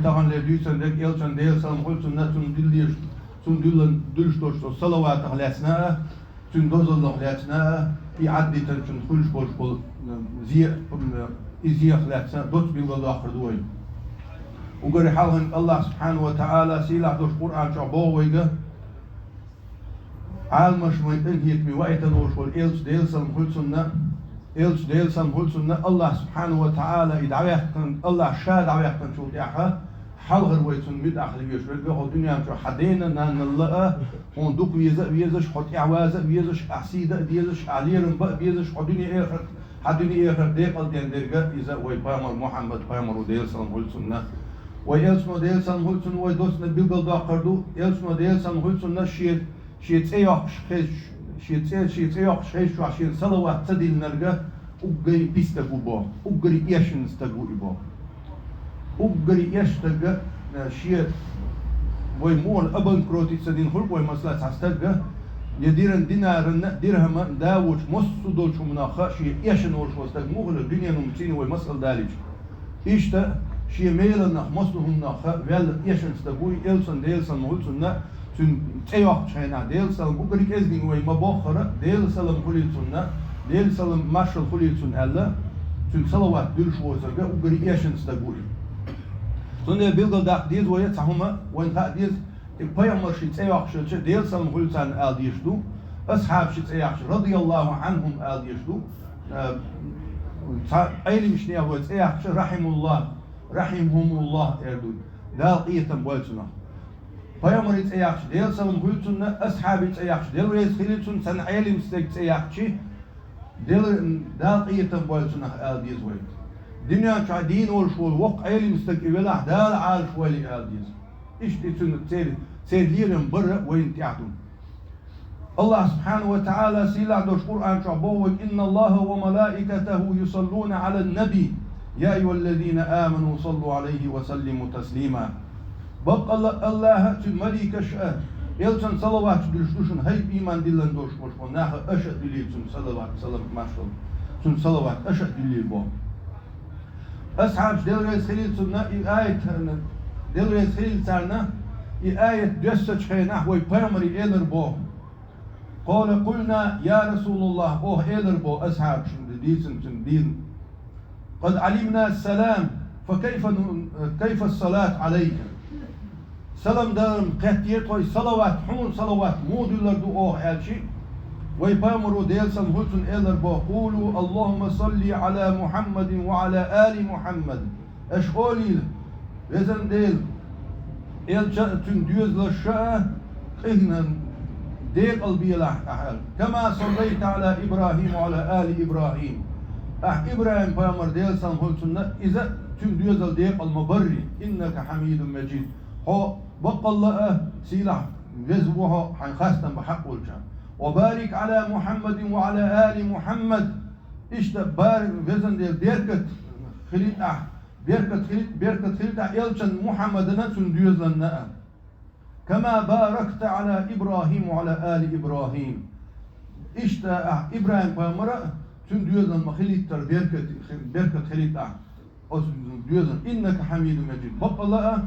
tahan le düsen de elçan değil salam hulsun natun dilliş sun dülstoş salavat ahlasna sun dozul ahlasna يعدي تنشن كلش بوش بول زي إزيخ لاتسا دوت بيقول آخر دوين وقري حالهم الله سبحانه وتعالى سيلا دوش قرآن شعبوه ويقى عالم شميتين هيك بوقت نوش والإلش ديل سلم هل سنة الله سبحانه وتعالى يدعويحكن الله شاد دعويحكن شو دعها حلغر ويتون مد أخلي يشبه بيخو الدنيا شو حدينا نان الله هون دوك ويزش حط إعوازة ويزش أحسيدة ويزش عليرن بق ويزش حدني آخر ديق الدين درجة إذا ويبامر محمد بامر وديل سلم هل سنة ويلسنا ديل سلم هل سنة ويدوسنا بيقل داقردو يلسنا ديل سلم هل سنة شيت أياق شيء شو عشان صلوات تدل نرجع وقري بيستجو با وقري إيش نستجو إبا وقري إيش تجا شيء ويمول أبن كروتي تدين خلق ويمسلات هستجا يديرن دينارن درهم داوش مصدول شو مناخ شيء إيش نور شو استج مغل الدنيا نمتين ويمسل دالج إيش تا شيء ميل نخ مصلهم نخ ويل إيش نستجو إلسن ديلسن مهلسن تون أياق شينا ديل سلم وقري كذبين ويما بخرة ديل سلم خليلسن ديل سلم ماشل خليلسن هلا تون صلوات دل شو زرقة وقري إيش نستجو سنة بيلقى داق ديز ويتهما وين ديز البيامر شيت أياق شيت ديل سلم خليلسن آل ديشدو أصحاب شيت أياق رضي الله عنهم آل ديشدو أيلي مشنيا ويت أياق رحمهم الله إردو دال قيتم بولتنا Peygamber ayakçı değil salım huyutsunna ashabi ayakçı değil reis khilitsun san alim stek ayakçı del daqiyetan bolsuna aldiz way dünya çadin ol şol vaq alim stek velah dal al şwali aldiz işte tun serlirin bir ve intiatun Allah subhanahu ve taala sila doş Kur'an çabo ve inna Allah ve malaikatahu yusalluna alan nabi ya eyyuhellezina amanu sallu aleyhi ve sellimu taslima بق الله تملك شأ يلتن صلوات دلشون هاي إيمان دلنا دوش مش وناه أشد دليل تن صلوات ماشل تن صلوات أشد دليل بو أصحاب دل رئيس خليل تنا آية دل رئيس خليل تنا آية دست شينا هو بيرمري إلر بو قلنا يا رسول الله أوه إلر بو أصحاب شن دين قد علمنا السلام كيف الصلاة عليك سلام دارم قتير توي صلوات مودولر دو أوه ألشي ويبامرو ديلسن هلتن إلر بقولوا اللهم صل على محمد وعلى آل محمد أشغولي وزن ديل إلشتن ديوز للشاء إهنا ديل قلبي الأحل كما صليت على إبراهيم وعلى آل إبراهيم إبراهيم بامر ديلسن هلتن إذا تن ديوز الديل المبري إنك حميد مجيد هو بقى الله سيلح جزوها حنخاستن بحق والجام وبارك على محمد وعلى آل محمد إشتا بارك وزن دير بيركت خليت إلشن محمد نتن ديوزن كما باركت على إبراهيم وعلى آل إبراهيم إشتا إبراهيم بامرأ تن ديوزن مخليت تر بيركت خليت ديوزن إنك حميد مجيد بقى الله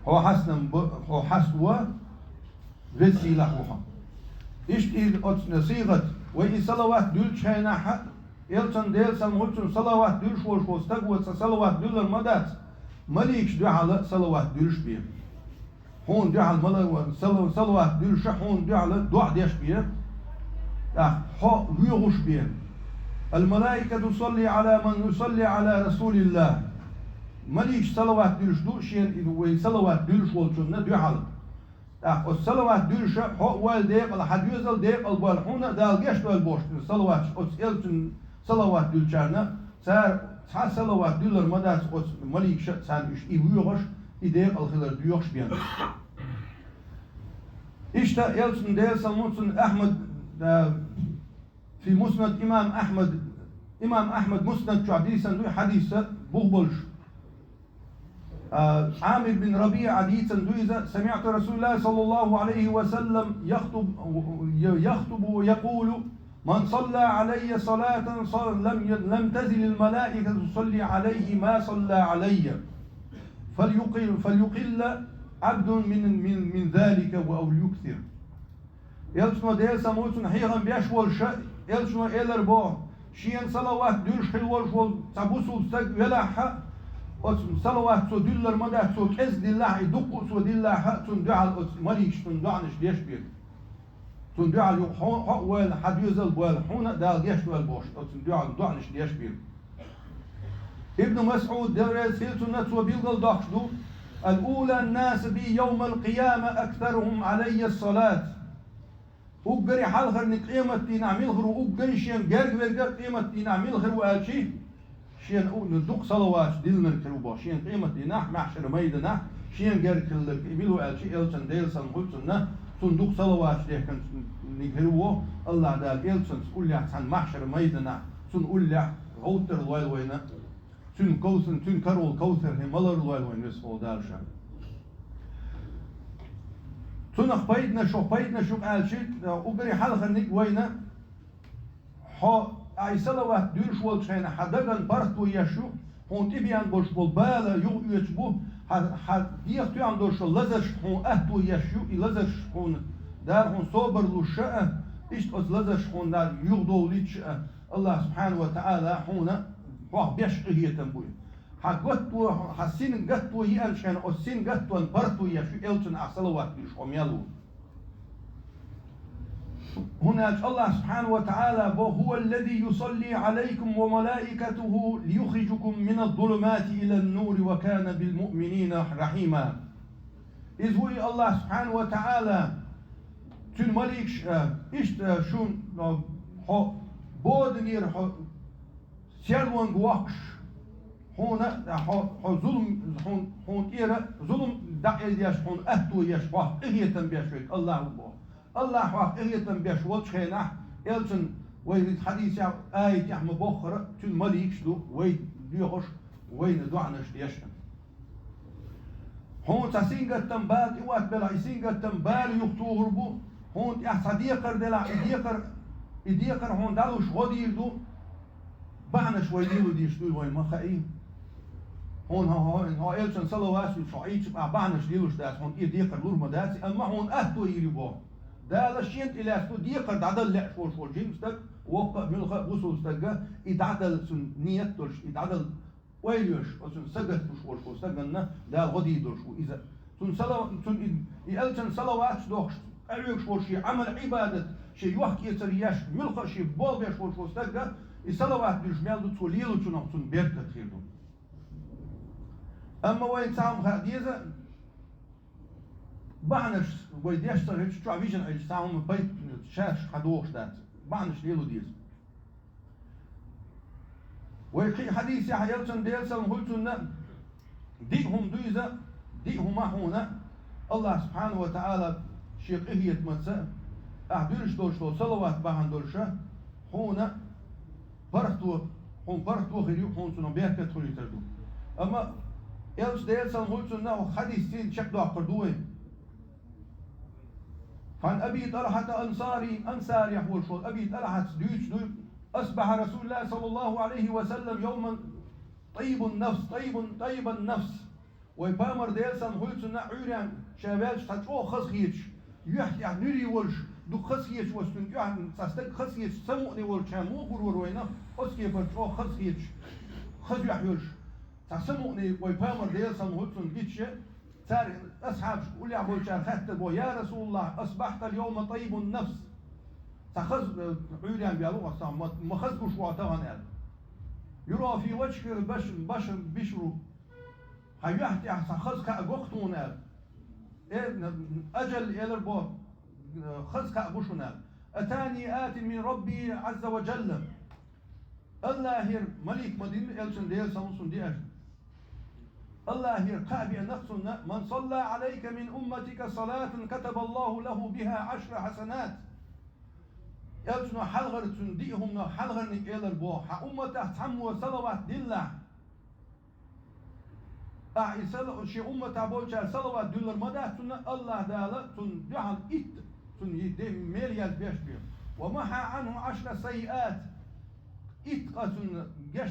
هو حسوا وسيلة وها إيش صيغة وإي صلوات دول شينا حق يلتن ديل سمعتن صلوات دول شو استقوى صلوات دول المدات مليكش دعاء صلوات دول شبيه هون دعاء صلوات دول هون دعاء دعاء ديش بيه هو ويغش بيه الملائكة تصلي على من يصلي على رسول الله مليش صلوات دلش دوشين وصلوات دلش والجنة دعال الصلوات دلش هو والديق الحديث الديق البالحونة دال جشت البوشت صلوات أسئلتن صلوات دلشنا صار صلوات دلر مدرس مليك صار إيش يبيعش يديق الخلر ديوش بيان إشتا يلسن ديل سلمونسن أحمد في مسند إمام أحمد مسند حديثا حديث بغبلش عامر بن ربيع حديثا دويزا سمعت رسول الله صلى الله عليه وسلم يخطب ويقول من صلى علي صلاة لم تزل الملائكة تصلي عليه ما صلى علي فليقل عبد من ذلك أو يكثر. يلشنا ديسا موتون حيغن بيشول يلشنا إلر بو شين صلوات دولش حلول شول تبوسو تستق ولا حق صلوات سو دولر مدى سو كز دلله يدقو سو دلله حق تون دعال مليش تون دعنش ديش بير تون دعال حق وال حديوزل بوال حونا دال ديش وال بوش تون دعال دعنش ديش بير. ابن مسعود درس هيلتون نتسو بيلغل دخشدو الأولى الناس بي يوم القيامة أكثرهم علي الصلاة. أقري حلغر نقيمة نعمل غر أقري شين جرق ورقر قيمة نعمل غر وآلشي شين ندق صلوات دلنا الكروبا شين قيمة نح محشر ميدنا شين جرق الكبيلو آلشي إلتن ديلسن قلتنا تندق صلوات لكن نقروه الله دال إلتن تقول لي عن محشر ميدنا تنقول لي غوتر الوالوينة تن كوثر تن كرول كوثر هم الله الوالوين يسفو دالشا تنخ بيدنا شو قال شيء أقري حلقة نيك وينا ها أي صلوات ديرش والشين حدقن برتو يشو هون تبيان بوش بالبالة يتبو ديخ تيان دوش لزش هون أهتو يشو لزش هون دار هون صبر للشأ إيش أز لزش هون دار يغدو ليش الله سبحانه وتعالى هون واه بيش هي تنبوي حقتو حسين قتو يألشان أسين قتو برتو يشو إلتن أصلوات ديرش أميالو. هناك الله سبحانه وتعالى هو الذي يصلي عليكم وملائكته ليخرجكم من الظلمات إلى النور وكان بالمؤمنين رحيما. إذ هو الله سبحانه وتعالى تن مليكش إشت شون بودنير سيرون قواقش هنا ظلم هون إيرا ظلم دعيل يش هون أهتو يش واه إهية بيشوك الله أبوه الله واه إهية بيشوك خيناه إلتن ويد حديث آية يحم بخرة تن مليكش دو ويد ديوش وين دعنش ديشن هون تسينغ التنبال إوات بلا يسينغ التنبال يختو هربو هون صديقر دلا إديقر هون دالوش غدير دو بعنش ويديرو ديش دول وين ما خاين هون هو إلشن صلوات وشعيش بعنش ديلوش داس هون إديقر لور مداسي أما هون أهتو يريبو دا لشينت إلى أستو ديقر دعدل لع شول جيمستك وقع من الخ وصل استجا إدعدل سن نيتولش إدعدل ويليش وسن سجت شول سجنا دا غدي دوش وإذا سن صلوات سن إلشن صلوات دوش أريك شي عمل عبادة شيء يحكي يسرياش ملخ شيء بول بيش شول استجا الصلوات بالجمال دو توليلو تنقطن بيرك خيرهم. أما وين تعم هذه بعنش ويديش تريش شو عفيشن إيش تعم بيت شاش حدوش دات بعنش ليلو ديز. ويقي حديث يا حيالتن ديلسن قلتن ديهم دويزة ديهم هنا الله سبحانه وتعالى شيخ إهية مسا أحدرش دوش صلوات بهن دولشة هنا برتو هون برتو غيريو هون سنو بيرك تخلي تردو أما إلش ديلسن قلتن حديثين شكدو أقردوين فعن أبي طلحة أنصاري يحول شول أبي طلحة دويش أصبح رسول الله صلى الله عليه وسلم يوما طيب النفس ويبامر ديلسن قلتن عيران شابالش تتشو خصيتش يحكي عن نري ولش دو خصيتش وستن يعني تستك خصيتش سموني ولش مو غرور وينا أسكي برتشو خصيتش خذ يحيولش تسموني ويبامر ديلسن قلتن جيتش تاري أصحاب قول يا أبو شار خاتب يا رسول الله أصبحت اليوم طيب النفس تخذ عيران بيالو أصلا ما خذكش وعطاها يرى في وجهك البشر بشرو هيحتي أحسن خذك أقوختون أجل إلى خذك أبوشنا أتاني آت من ربي عز وجل الله هير ملك مدين إلشن ديل سامسون ديش الله هير قابي نفسنا من صلى عليك من أمتك صلاة كتب الله له بها 10 حسنات إلشن حلغر تنديهم حلغر نكيل البوح أمته تحموا صلوات دلة شي أمة بولشا صلوات دولار مدى تن الله دالا تن جعل تن يدي مليال بيشبير ومحى عنه 10 سيئات تن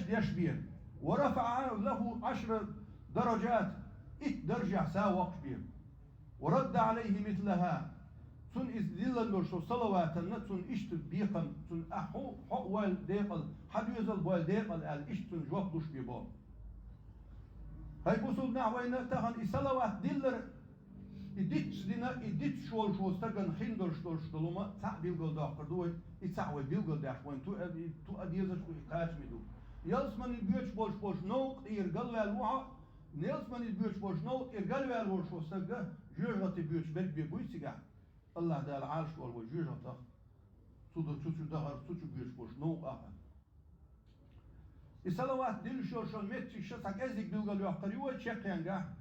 يشبير ورفع عنه له 10 درجات إت درجع سا وقت بيه ورد عليه مثلها تون إز دلن لرشو صلوات تون إشت بيقم تون أحو حوال ديقل حد يزل بوال ديقل قال إشت تون جواب لش بيبال هاي بوصل نعوين تهن إصلوات دلر إديتش دينا إديتش شو استغن خندر شتلوما تاع بيلغل داخر دوي إتاعوي بيلغل داخ وين تو أديزش قاش ميدو يلس من البيوتش بوش نوق يرقل والوعا نيلس من البيوتش بوش نوق يرقل والوعا شو استغن جيرغتي بيوتش برك بيبويتيغا الله دا العالش والو جيرغتا تودر تشو دغر تشو بيوتش بوش نوق آخر إصلوات دل شون متش شسك أزيك بيلغل يوقر يوه تشيقيانغا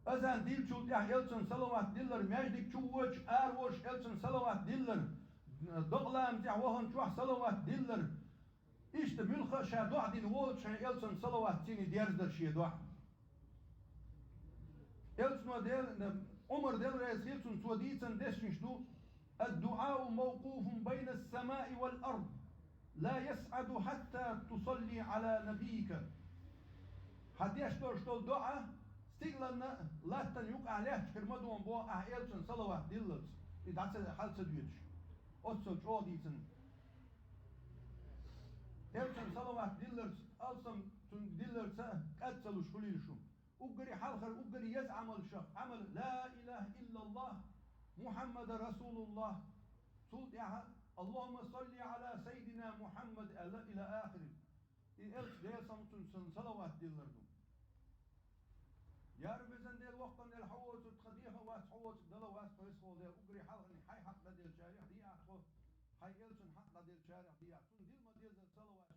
أزان ديل شو تيح يلسن صلوات ديلر ماجدك شووش آروش يلسن صلوات ديلر دقلام تيح وهن شوح صلوات ديلر إيش تملخ شا دوع دين وولش يلسن صلوات تيني ديرزدر شي دوع يلسن ديل عمر ديل رئيس يلسن سوديتن ديشن شدو الدعاء موقوف بين السماء والأرض لا يسعد حتى تصلي على نبيك حد يشتر شتول دعاء ستيغلنا لا تنيوك عليه كرمدون بو أهيلتن صلوات ديلت إدعس حالة ديوتش أصل جوديتن إلتن صلوات ديلت ألسم تن ديلت كاتسلوش خليلشم أقري حالخر أقري يزعم الشخ عمل لا إله إلا الله محمد رسول الله صوت اللهم صل على سيدنا محمد إلى آخره إلت ديسم تن صلوات ديلردم يا رب زين ديال وقت ديال حوت تخديها واس حوت دلا واس فيسخو ديال أقري حلقني حي حق ديال الشارع دي أخو حي إلسن حق ديال الشارع دي أخو ديل ما ديال الصلوات